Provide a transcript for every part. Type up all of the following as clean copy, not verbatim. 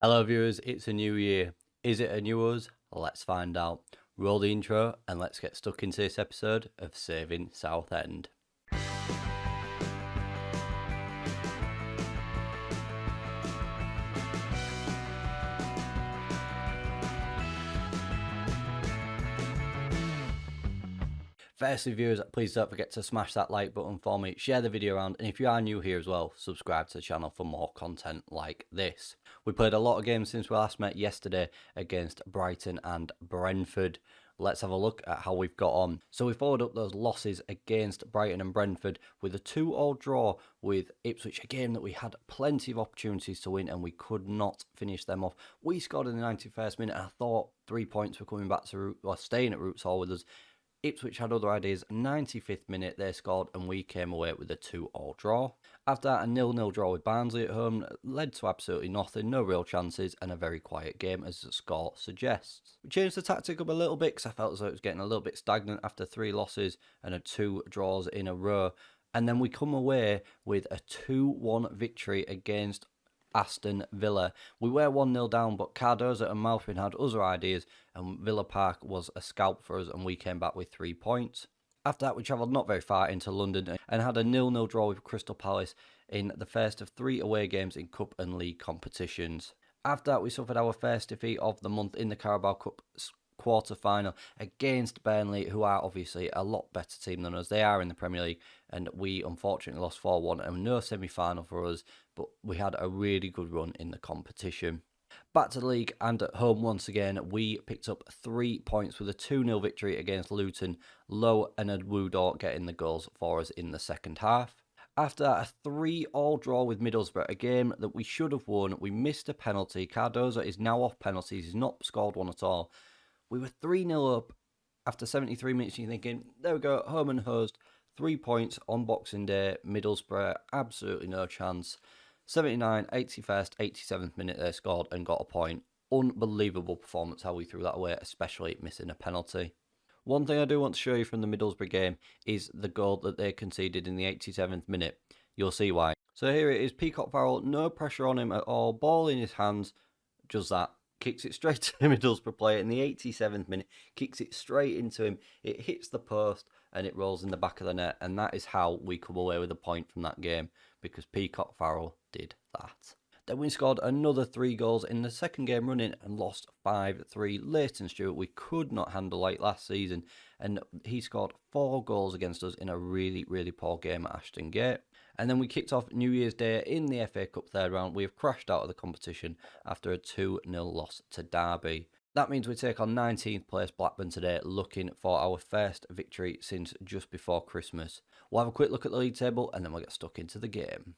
Hello viewers, it's a new year. Is it a new us? Let's find out. Roll the intro and let's get stuck into this episode of Saving Southend. Firstly viewers, please don't forget to smash that like button for me, share the video around, and if you are new here as well, subscribe to the channel for more content like this. We played a lot of games since we last met yesterday against Brighton and Brentford. Let's have a look at how we've got on. So we followed up those losses against Brighton and Brentford with a 2-2 draw with Ipswich, a game that we had plenty of opportunities to win and we could not finish them off. We scored in the 91st minute and I thought 3 points were coming back to staying at Roots Hall with us. Ipswich had other ideas. 95th minute they scored and we came away with a 2-2 draw. After that, a 0-0 draw with Barnsley at home led to absolutely nothing, no real chances and a very quiet game as the score suggests. We changed the tactic up a little bit because I felt as though it was getting a little bit stagnant after 3 losses and 2 draws in a row. And then we come away with a 2-1 victory against Aston Villa. We were 1-0 down, but Cardozo and Malpin had other ideas and Villa Park was a scalp for us and we came back with 3 points. After that, we travelled not very far into London and had a 0-0 draw with Crystal Palace in the first of 3 away games in Cup and League competitions. After that, we suffered our first defeat of the month in the Carabao Cup quarter-final against Burnley, who are obviously a lot better team than us. They are in the Premier League, and we unfortunately lost 4-1 and no semi-final for us, but we had a really good run in the competition. Back to the league and at home once again, we picked up 3 points with a 2-0 victory against Luton. Lowe and Edwudo getting the goals for us in the second half. After a 3-3 draw with Middlesbrough, a game that we should have won, we missed a penalty. Cardozo is now off penalties, he's not scored one at all. We were 3-0 up after 73 minutes, and you're thinking, there we go, home and hosed, 3 points on Boxing Day, Middlesbrough, absolutely no chance. 79, 81st, 87th minute they scored and got a point. Unbelievable performance how we threw that away, especially missing a penalty. One thing I do want to show you from the Middlesbrough game is the goal that they conceded in the 87th minute. You'll see why. So here it is, Peacock Farrell, no pressure on him at all, ball in his hands, just that. Kicks it straight to the Middlesbrough player in the 87th minute, kicks it straight into him, it hits the post and it rolls in the back of the net, and that is how we come away with a point from that game, because Peacock Farrell did that. Then we scored another 3 goals in the second game running and lost 5-3. Leighton Stewart we could not handle like last season, and he scored 4 goals against us in a really, really poor game at Ashton Gate. And then we kicked off New Year's Day in the FA Cup third round. We have crashed out of the competition after a 2-0 loss to Derby. That means we take on 19th place Blackburn today, looking for our first victory since just before Christmas. We'll have a quick look at the league table and then we'll get stuck into the game.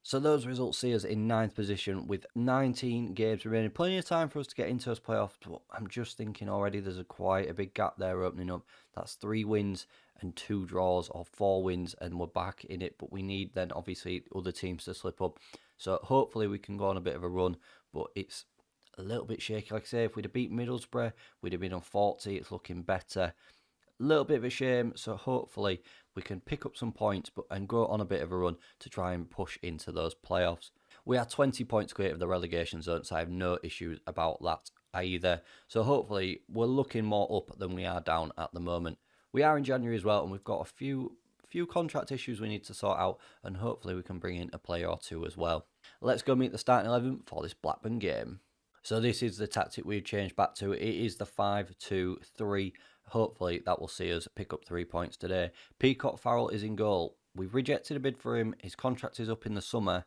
So those results see us in 9th position with 19 games remaining. Plenty of time for us to get into those playoffs, but I'm just thinking already there's quite a big gap there opening up. That's 3 wins and 2 draws, or 4 wins and we're back in it, but we need then obviously other teams to slip up. So hopefully we can go on a bit of a run, but it's a little bit shaky. Like I say, if we'd have beat Middlesbrough, we'd have been on 40, it's looking better. A little bit of a shame, so hopefully we can pick up some points and go on a bit of a run to try and push into those playoffs. We are 20 points clear of the relegation zone, so I have no issues about that either. So hopefully we're looking more up than we are down at the moment. We are in January as well, and we've got a few contract issues we need to sort out, and hopefully we can bring in a player or 2 as well. Let's go meet the starting 11 for this Blackburn game. So this is the tactic we've changed back to. It is the 5-2-3. Hopefully that will see us pick up 3 points today. Peacock Farrell is in goal. We've rejected a bid for him. His contract is up in the summer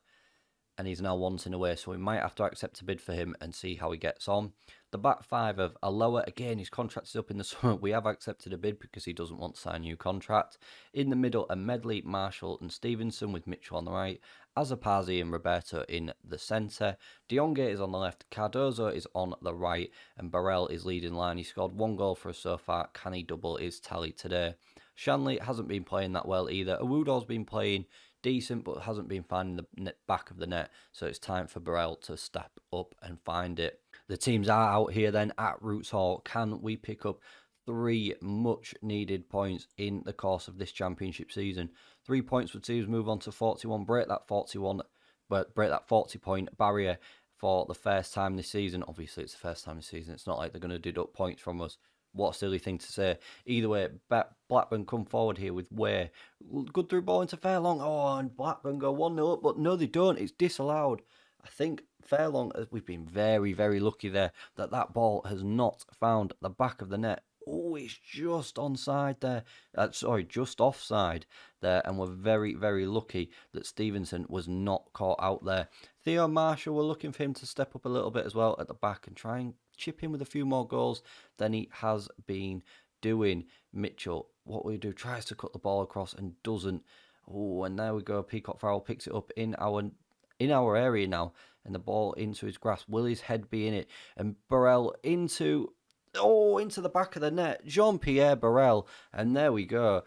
and he's now wanting away, so we might have to accept a bid for him and see how he gets on. The back 5 of Aloha, again, his contract is up in the summer. We have accepted a bid because he doesn't want to sign a new contract. In the middle, a Medley, Marshall and Stevenson with Mitchell on the right. Azapazi and Roberto in the centre. Dionge is on the left, Cardozo is on the right, and Burrell is leading line. He scored 1 goal for us so far. Can he double his tally today? Shanley hasn't been playing that well either. Awudo's been playing decent, but hasn't been finding the back of the net, so it's time for Burrell to step up and find it. The teams are out here then at Roots Hall. Can we pick up 3 much needed points in the course of this championship season? 3 points would see us move on to 41, break that 40 point barrier for the first time this season. Obviously, it's the first time this season. It's not like they're going to deduct points from us. What a silly thing to say. Either way, Blackburn come forward here with Way. Good through ball into Fairlong. Oh, and Blackburn go 1-0 up, but no, they don't. It's disallowed. I think Fairlong, we've been very, very lucky there that ball has not found the back of the net. Oh, it's just onside there. Sorry, just offside there. And we're very, very lucky that Stevenson was not caught out there. Theo Marshall, we're looking for him to step up a little bit as well at the back and try and chip in with a few more goals than he has been doing. Mitchell, what will he do? Tries to cut the ball across and doesn't. Oh, and there we go. Peacock Farrell picks it up in our area now, and the ball into his grasp. Will his head be in it? And Burrell into the back of the net. Jean-Pierre Burrell, and there we go.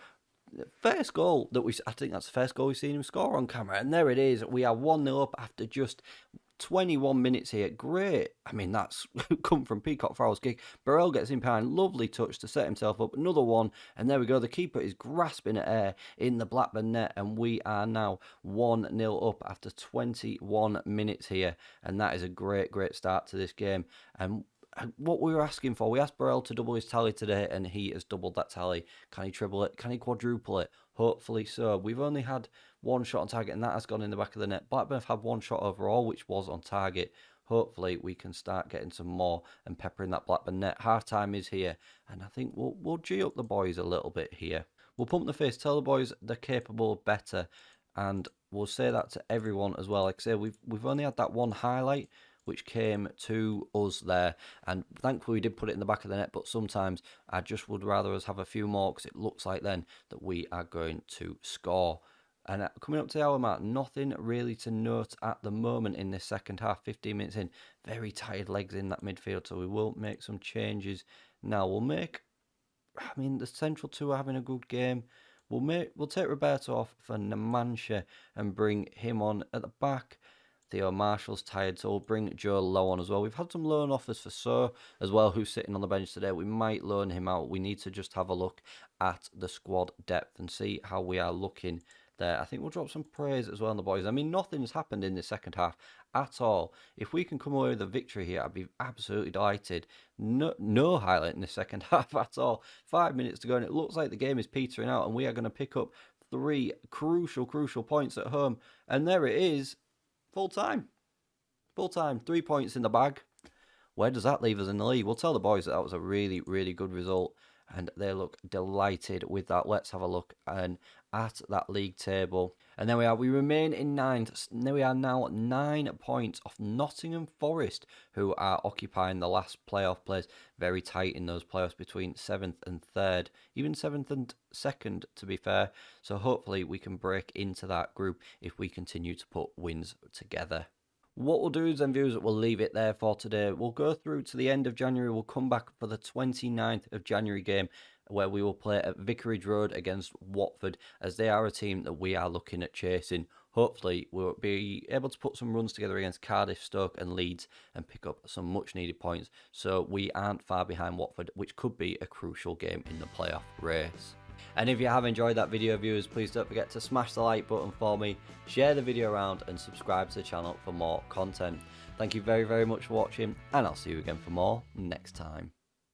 First goal I think that's the first goal we've seen him score on camera, and there it is. We are 1-0 up after just 21 minutes here. Great. I mean, that's come from Peacock Farrell's kick. Burrell gets in behind. Lovely touch to set himself up. Another one. And there we go. The keeper is grasping at air in the Blackburn net. And we are now 1-0 up after 21 minutes here. And that is a great, great start to this game. And what we were asking for, we asked Burrell to double his tally today, and he has doubled that tally. Can he triple it? Can he quadruple it? Hopefully so. We've only had one shot on target, and that has gone in the back of the net. Blackburn have had one shot overall, which was on target. Hopefully we can start getting some more and peppering that Blackburn net. Half time is here, and I think we'll G up the boys a little bit here. We'll pump the fist, tell the boys they're capable of better, and we'll say that to everyone as well. Like I say, we've only had that one highlight which came to us there, and thankfully we did put it in the back of the net, but sometimes I just would rather us have a few more, because it looks like then that we are going to score. And coming up to the hour mark, nothing really to note at the moment in this second half. 15 minutes in, very tired legs in that midfield, so we will make some changes now. The central two are having a good game. We'll take Roberto off for Numancia and bring him on at the back. Theo Marshall's tired, so we'll bring Joe Low on as well. We've had some loan offers for So as well, who's sitting on the bench today. We might loan him out. We need to just have a look at the squad depth and see how we are looking there. I think we'll drop some praise as well on the boys. I mean, nothing's happened in the second half at all. If we can come away with a victory here, I'd be absolutely delighted. No highlight in the second half at all. 5 minutes to go, and it looks like the game is petering out, and we are going to pick up 3 crucial points at home. And there it is. Full time. 3 points in the bag. Where does that leave us in the league? We'll tell the boys that was a really, really good result, and they look delighted with that. Let's have a look at that league table. And there we are. We remain in 9th. There we are now 9 points off Nottingham Forest, who are occupying the last playoff place. Very tight in those playoffs between 7th and 3rd. Even 7th and 2nd, to be fair. So hopefully we can break into that group if we continue to put wins together. What we'll do is then, viewers, we'll leave it there for today. We'll go through to the end of January. We'll come back for the 29th of January game, where we will play at Vicarage Road against Watford, as they are a team that we are looking at chasing. Hopefully we'll be able to put some runs together against Cardiff, Stoke and Leeds and pick up some much needed points, so we aren't far behind Watford, which could be a crucial game in the playoff race. And if you have enjoyed that video, viewers, please don't forget to smash the like button for me, share the video around and subscribe to the channel for more content. Thank you very, very much for watching, and I'll see you again for more next time.